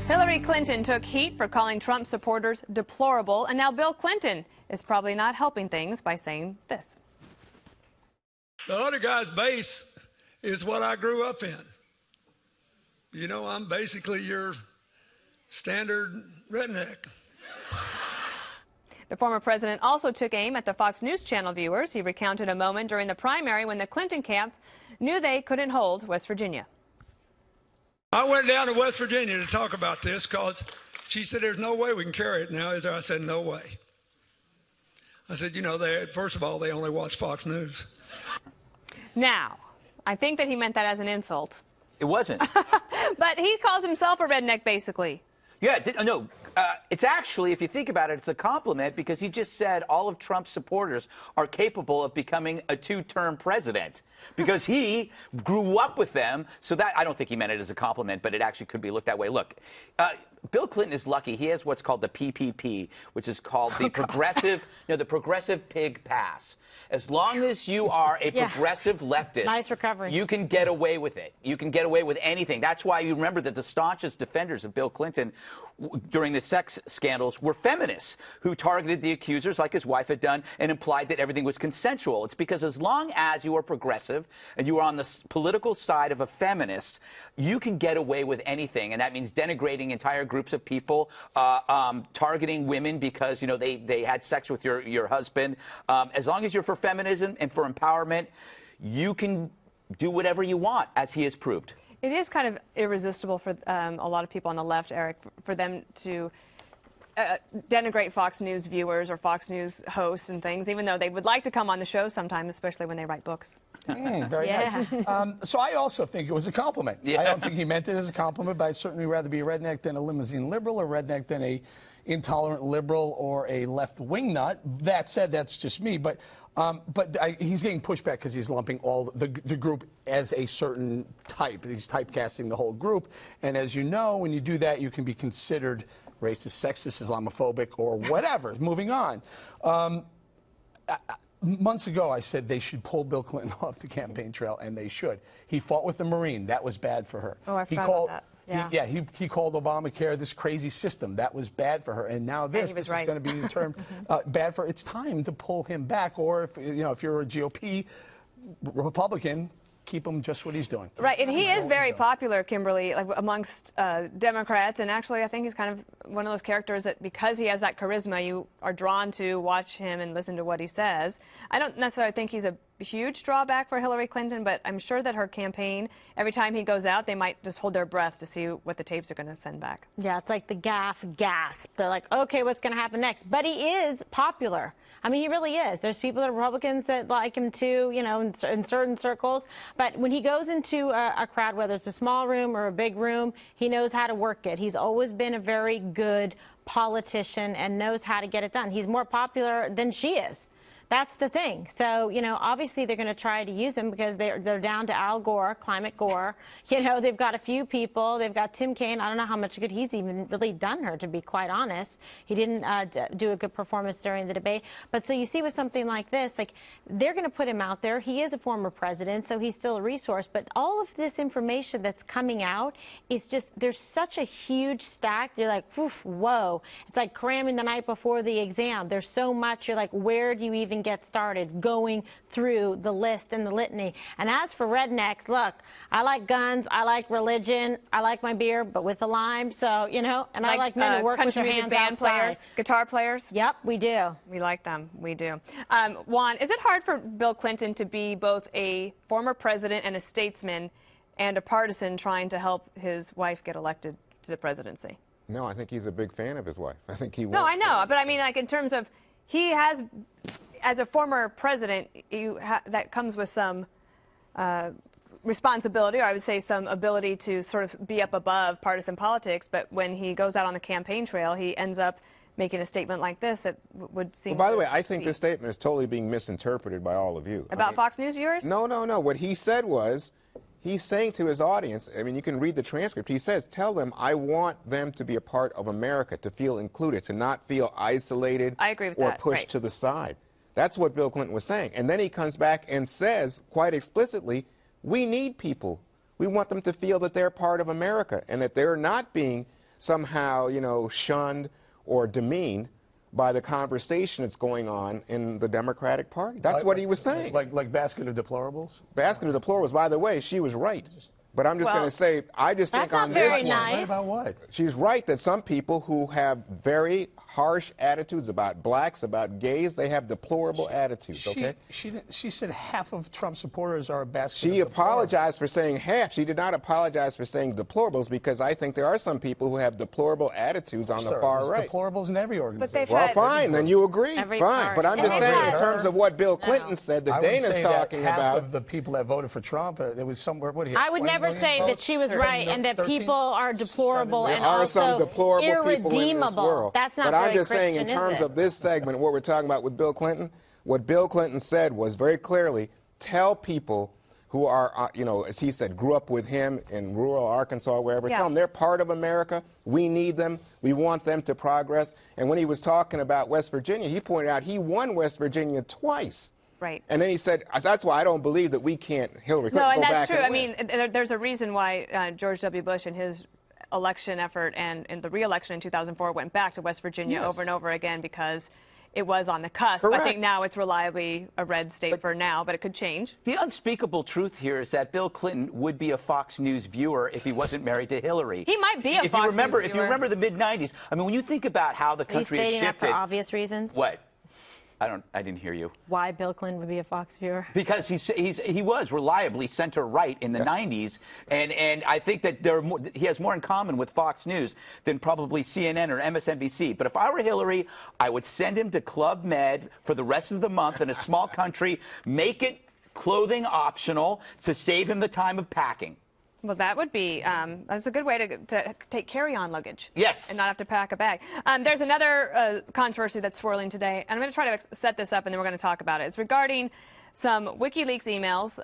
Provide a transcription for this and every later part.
Hillary Clinton took heat for calling Trump supporters deplorable, and now Bill Clinton is probably not helping things by saying this. The other guy's base is what I grew up in. You know, I'm basically your standard redneck. The former president also took aim at the Fox News Channel viewers. He recounted a moment during the primary when the Clinton camp knew they couldn't hold West Virginia. I went down to West Virginia to talk about this because she said, there's no way we can carry it now, is there? I said, no way. I said, you know, first of all, they only watch Fox News. Now, I think that he meant that as an insult. It wasn't. But he calls himself a redneck, basically. Yeah, no, it's actually, if you think about it, it's a compliment because he just said all of Trump's supporters are capable of becoming a two-term president because he grew up with them. So that, I don't think he meant it as a compliment, but it actually could be looked that way. Look, Bill Clinton is lucky. He has what's called the PPP, which is called the the Progressive Pig Pass. As long as you are a progressive leftist, nice recovery, you can get away with it. You can get away with anything. That's why you remember that the staunchest defenders of Bill Clinton during the sex scandals were feminists who targeted the accusers like his wife had done and implied that everything was consensual. It's because as long as you are progressive and you are on the political side of a feminist, you can get away with anything, and that means denigrating entire groups of people, targeting women because, you know, they had sex with your husband. As long as you're for feminism and for empowerment, you can do whatever you want, as he has proved. It is kind of irresistible for a lot of people on the left, Eric, for them to denigrate Fox News viewers or Fox News hosts and things, even though they would like to come on the show sometimes, especially when they write books. Very nice. So I also think it was a compliment. I don't think he meant it as a compliment, but I'd certainly rather be a redneck than a limousine liberal, or redneck than a intolerant liberal or a left-wing nut. That said, that's just me. But he's getting pushback because he's lumping all the group as a certain type. He's typecasting the whole group. And as you know, when you do that, you can be considered racist, sexist, Islamophobic, or whatever. Moving on. Months ago, I said they should pull Bill Clinton off the campaign trail, and they should. He fought with the Marine. That was bad for her. Oh, I forgot about that. He called Obamacare this crazy system. That was bad for her. And now this is going to be the term bad for her. It's time to pull him back. Or, if you're a GOP Republican, keep him just what he's doing. Right, and he is very popular, Kimberly, like amongst Democrats, and actually I think he's kind of one of those characters that because he has that charisma, you are drawn to watch him and listen to what he says. I don't necessarily think he's a huge drawback for Hillary Clinton, but I'm sure that her campaign, every time he goes out, they might just hold their breath to see what the tapes are going to send back. Yeah, it's like the gasp. They're like, okay, what's going to happen next? But he is popular. I mean, he really is. There's people that are Republicans that like him too, you know, in certain circles. But when he goes into a crowd, whether it's a small room or a big room, he knows how to work it. He's always been a very good politician and knows how to get it done. He's more popular than she is. That's the thing. So, you know, obviously they're going to try to use him because they're down to Al Gore, Climate Gore. You know, they've got a few people. They've got Tim Kaine. I don't know how much good he's even really done her, to be quite honest. He didn't do a good performance during the debate. But so you see with something like this, like, they're going to put him out there. He is a former president, so he's still a resource. But all of this information that's coming out is just, there's such a huge stack. You're like, whoa. It's like cramming the night before the exam. There's so much. You're like, where do you even get started going through the list and the litany? And as for rednecks, look, I like guns, I like religion, I like my beer, but with a lime, so, you know, and I like men who work with their hands band players, guitar players. Yep, we do. We like them. We do. Juan, is it hard for Bill Clinton to be both a former president and a statesman and a partisan trying to help his wife get elected to the presidency? No, I think he's a big fan of his wife. I think he wants. No, I know, but I mean, like, in terms of, he has, as a former president, that comes with some responsibility, or I would say some ability to sort of be up above partisan politics, but when he goes out on the campaign trail, he ends up making a statement like this that would seem... Well, by the way, I think this statement is totally being misinterpreted by all of you. About Fox News viewers? No. What he said was, he's saying to his audience, I mean, you can read the transcript, he says, tell them I want them to be a part of America, to feel included, to not feel isolated or pushed to the side. That's what Bill Clinton was saying. And then he comes back and says quite explicitly, we need people. We want them to feel that they're part of America and that they're not being somehow, you know, shunned or demeaned by the conversation that's going on in the Democratic Party. That's what he was saying. Like basket of deplorables? Basket of deplorables. By the way, she was right. But I'm just going to say, I just think on this one, right about what? She's right that some people who have very harsh attitudes about blacks, about gays, they have deplorable attitudes, okay? She said half of Trump supporters are a basket She of apologized for saying half. She did not apologize for saying deplorables, because I think there are some people who have deplorable attitudes on the far right. Deplorables in every organization. Well, fine, then you agree. Fine. But I'm just saying, in terms of what Bill Clinton said, that Dana's talking about. Half of the people that voted for Trump, there was somewhere, what do you I would never say that she was right and that people are deplorable and also some deplorable irredeemable. People in this world. That's not but very I'm just Christian, saying, in terms of this segment, what we're talking about with Bill Clinton, what Bill Clinton said was very clearly, tell people who are, you know, as he said, grew up with him in rural Arkansas or wherever, tell them they're part of America. We need them. We want them to progress. And when he was talking about West Virginia, he pointed out he won West Virginia twice. Right. And then he said, that's why I don't believe that we can't, Hillary Clinton, go back. No, and that's true. I mean, there's a reason why George W. Bush and his election effort and the re-election in 2004 went back to West Virginia over and over again, because it was on the cusp. Correct. I think now it's reliably a red state for now, but it could change. The unspeakable truth here is that Bill Clinton would be a Fox News viewer if he wasn't married to Hillary. He might be a Fox News viewer. If you remember the mid-'90s, I mean, when you think about how the country has shifted. That for obvious reasons? What? I didn't hear you. Why Bill Clinton would be a Fox viewer? Because he was reliably center-right in the 90s, and I think that he has more in common with Fox News than probably CNN or MSNBC. But if I were Hillary, I would send him to Club Med for the rest of the month in a small country, make it clothing optional to save him the time of packing. Well, that would be, that's a good way to take carry-on luggage. Yes. And not have to pack a bag. There's another controversy that's swirling today, and I'm going to try to set this up, and then we're going to talk about it. It's regarding some WikiLeaks emails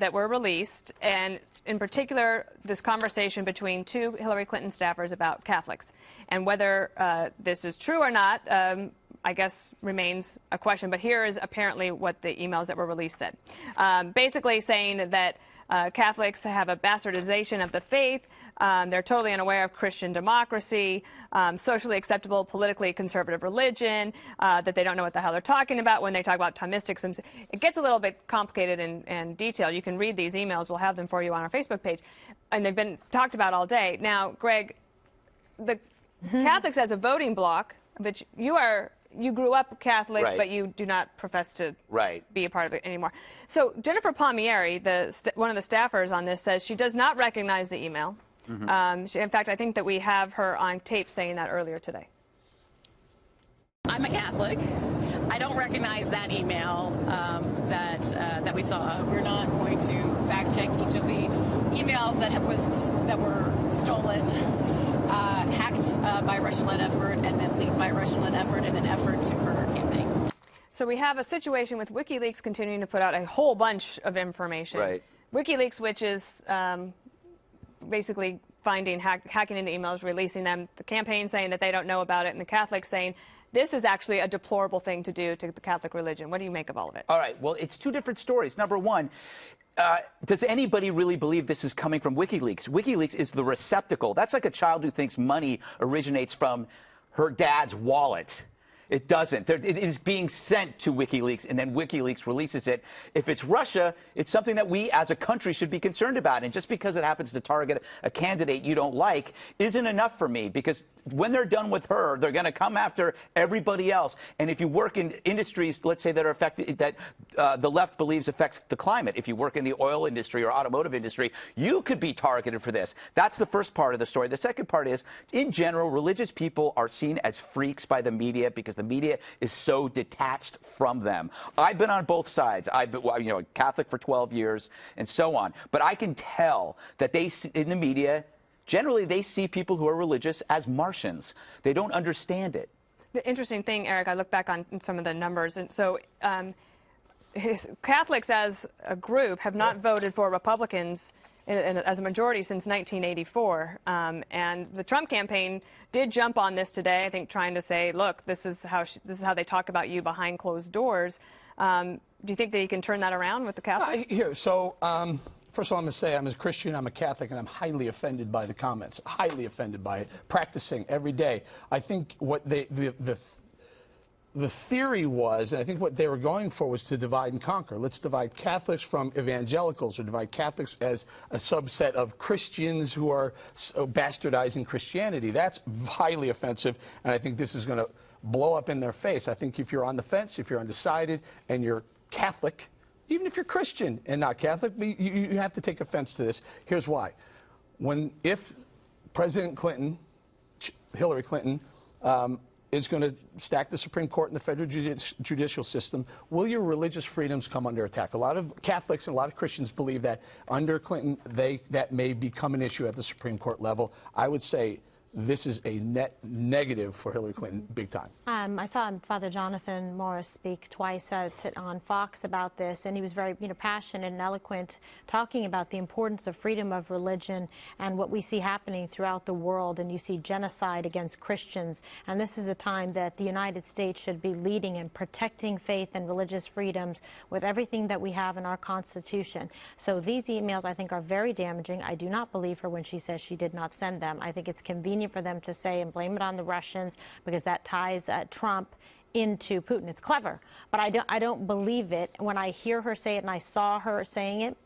that were released, and in particular, this conversation between two Hillary Clinton staffers about Catholics. And whether this is true or not, I guess, remains a question. But here is apparently what the emails that were released said. Basically saying that Catholics have a bastardization of the faith. They're totally unaware of Christian democracy, socially acceptable, politically conservative religion, that they don't know what the hell they're talking about when they talk about Thomistics. And it gets a little bit complicated and detailed. You can read these emails. We'll have them for you on our Facebook page. And they've been talked about all day. Now, Greg, the Catholics as a voting bloc, which you grew up Catholic, but you do not profess to be a part of it anymore. So Jennifer Palmieri, one of the staffers on this, says she does not recognize the email. In fact, I think that we have her on tape saying that earlier today. I'm a Catholic. I don't recognize that email that we saw. We're not going to fact check each of the emails that were stolen, hacked by a Russian-led effort, and then leaked by a Russian-led effort in an effort to hurt our campaign. So we have a situation with WikiLeaks continuing to put out a whole bunch of information. WikiLeaks, which is basically finding hacking into emails, releasing them, the campaign saying that they don't know about it, and the Catholics saying this is actually a deplorable thing to do to the Catholic religion. What do you make of all of it? All right. Well, it's two different stories. Number one, does anybody really believe this is coming from WikiLeaks? WikiLeaks is the receptacle. That's like a child who thinks money originates from her dad's wallet. It doesn't. It is being sent to WikiLeaks, and then WikiLeaks releases it. If it's Russia, it's something that we as a country should be concerned about. And just because it happens to target a candidate you don't like isn't enough for me, because when they're done with her, they're going to come after everybody else. And if you work in industries, let's say, that are affected, that the left believes affects the climate, if you work in the oil industry or automotive industry, you could be targeted for this. That's the first part of the story. The second part is, in general, religious people are seen as freaks by the media because the media is so detached from them. I've been on both sides. I've been, a Catholic for 12 years and so on. But I can tell that in the media, generally, they see people who are religious as Martians. They don't understand it. The interesting thing, Eric, I look back on some of the numbers, and so Catholics as a group have not voted for Republicans as a majority since 1984. And the Trump campaign did jump on this today, I think, trying to say, look, this is how they talk about you behind closed doors. Do you think that you can turn that around with the Catholics? First of all, I'm going to say I'm a Christian, I'm a Catholic, and I'm highly offended by the comments. Highly offended by it. Practicing every day. I think what the theory was, and I think what they were going for, was to divide and conquer. Let's divide Catholics from evangelicals, or divide Catholics as a subset of Christians who are bastardizing Christianity. That's highly offensive, and I think this is going to blow up in their face. I think if you're on the fence, if you're undecided, and you're Catholic, even if you're Christian and not Catholic, you have to take offense to this. Here's why. If President Clinton, Hillary Clinton, is going to stack the Supreme Court and the federal judicial system, will your religious freedoms come under attack? A lot of Catholics and a lot of Christians believe that under Clinton, that may become an issue at the Supreme Court level. I would say this is a net negative for Hillary Clinton, big time. I saw Father Jonathan Morris speak twice on Fox about this, and he was very passionate and eloquent, talking about the importance of freedom of religion and what we see happening throughout the world. And you see genocide against Christians, and this is a time that the United States should be leading and protecting faith and religious freedoms with everything that we have in our Constitution. So these emails, I think, are very damaging. I do not believe her when she says she did not send them. I think it's convenient for them to say and blame it on the Russians, because that ties Trump into Putin. It's clever, but I don't believe it. When I hear her say it and I saw her saying it,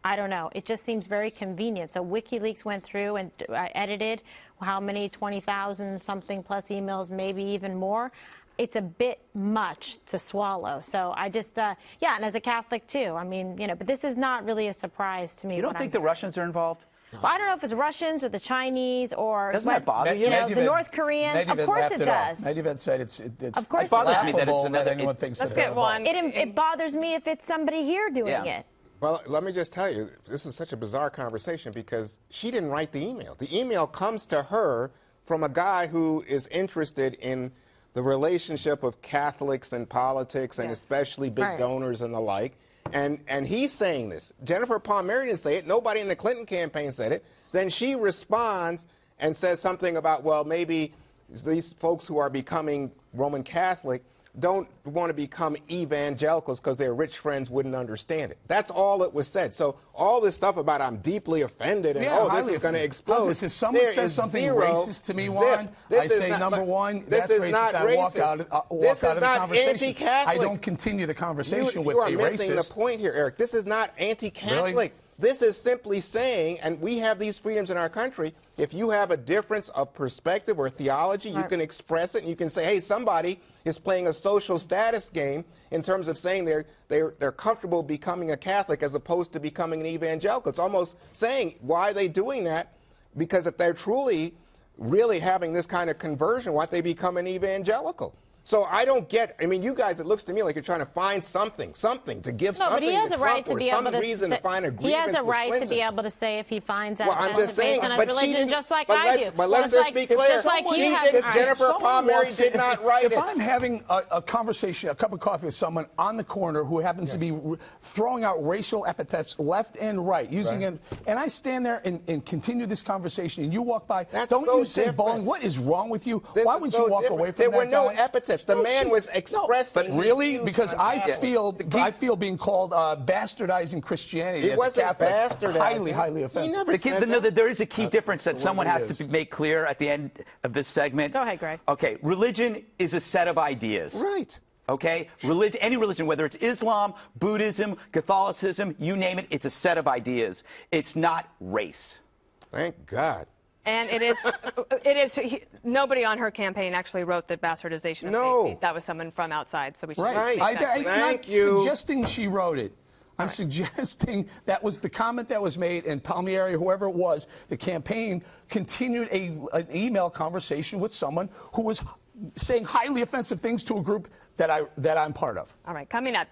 I don't know. It just seems very convenient. So WikiLeaks went through and edited how many 20,000 something plus emails, maybe even more. It's a bit much to swallow. So I just, yeah, and as a Catholic too, I mean, but this is not really a surprise to me. You don't think the Russians are involved? Well, I don't know if it's Russians or the Chinese or doesn't that bother you? The North Koreans. Of course it does. Medvedev said it's of course it bothers me that it's another. Let's get one. It bothers me if it's somebody here doing it. Well, let me just tell you, this is such a bizarre conversation because she didn't write the email. The email comes to her from a guy who is interested in the relationship of Catholics and politics, and especially big donors and the like. And he's saying this. Jennifer Palmieri didn't say it. Nobody in the Clinton campaign said it. Then she responds and says something about, well, maybe these folks who are becoming Roman Catholic don't want to become evangelicals because their rich friends wouldn't understand it. That's all that was said. So all this stuff about I'm deeply offended and, this is going to explode. If someone says something racist to me, Juan, I say, number one, that's racist. I walk out of the conversation. I don't continue the conversation with a racist. You are missing the point here, Eric. This is not anti-Catholic. Really? This is simply saying, and we have these freedoms in our country, if you have a difference of perspective or theology, you can express it, and you can say, hey, somebody is playing a social status game in terms of saying they're comfortable becoming a Catholic as opposed to becoming an evangelical. It's almost saying, why are they doing that? Because if they're truly, really having this kind of conversion, why don't they become an evangelical? So I don't get, I mean, you guys, it looks to me like you're trying to find something to give something to Trump or some reason to find a grievance with Clinton. He has a right to be able to say if he finds out I'm just saying, based on his religion, just like I do. But let's just be clear. Jennifer Palmieri did not write it. If I'm having a conversation, a cup of coffee with someone on the corner who happens to be throwing out racial epithets left and right, using it, and I stand there and continue this conversation, and you walk by, don't you say, Bowling, what is wrong with you? Why wouldn't you walk away from that guy? There were no epithets. The man was expressing. But really, because I feel being called bastardizing Christianity as a Catholic, highly offensive. There is a key difference that someone has to make clear at the end of this segment. Go ahead, Greg. Okay, religion is a set of ideas. Right. Okay? Any religion, whether it's Islam, Buddhism, Catholicism, you name it, it's a set of ideas. It's not race. Thank God. And nobody on her campaign actually wrote the bastardization of faith. That was someone from outside, so we should I'm suggesting she wrote it. I'm suggesting that was the comment that was made, and Palmieri, whoever it was, the campaign continued an email conversation with someone who was saying highly offensive things to a group that I'm part of. All right, coming up.